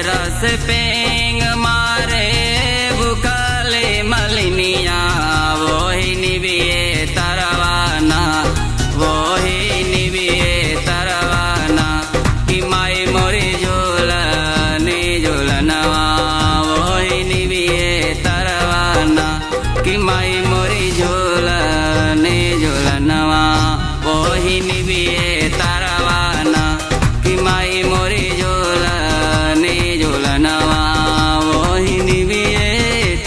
रस पेंग मारे बुकाले मलिनिया वही निबिये तरवाना वही निबिये तरवाना कि माई मोरी झोलनी झोलनवा वही निबिये तरवाना कि माई मोरी झोलनी झोलनवा वही निबिये तरवाना कि माई मोरी झोलनवा वही निबिये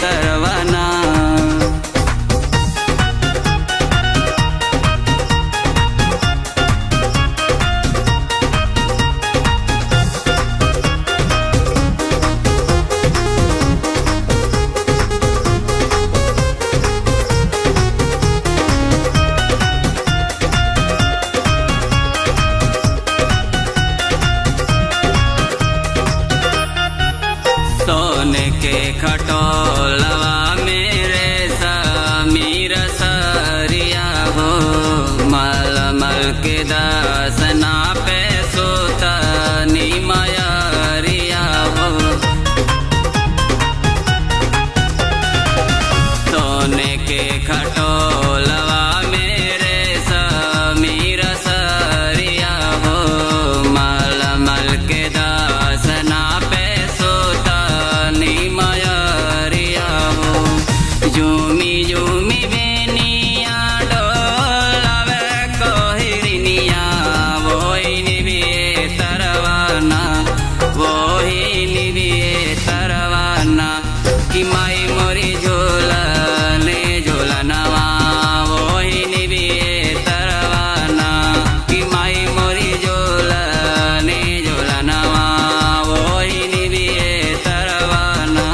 तरवाना। सोने के खटोलवा मेरे समीर सरिया हो मलमल के दासना पे सोतनी मयरिया हो सोने के खटोलवा मेरे समीर सरिया हो मलमल के दासना पे मयरिया हो झूमी झूमी बेनिया डोलावे कोहिरनिया वही निबिये तरवाना वही निबिये तरवाना कि माई मोरी झोलने झोलनवा वही निबिये तरवाना कि माई मोरी झोलने झोलनवा वही निबिये तरवाना।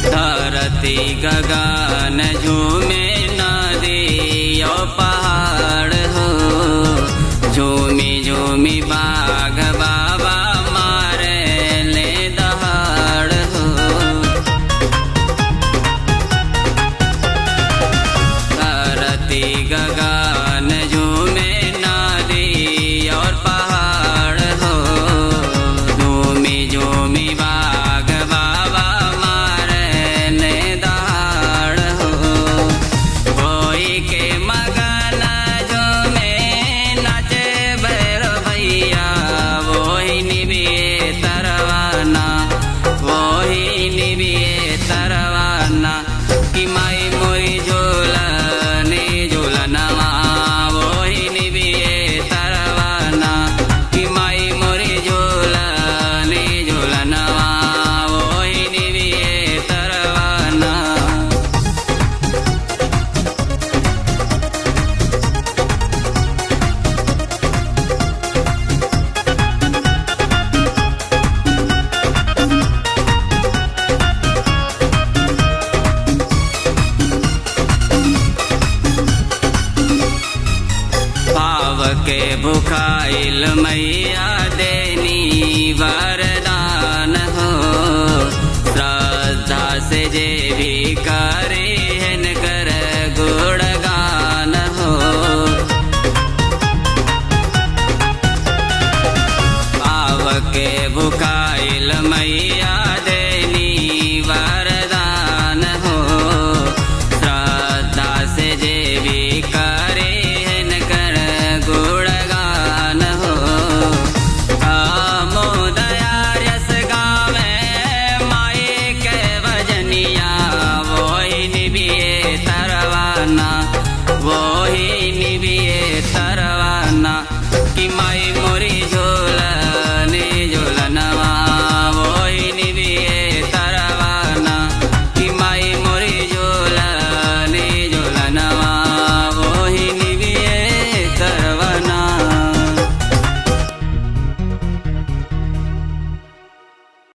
धरती गगन झूमे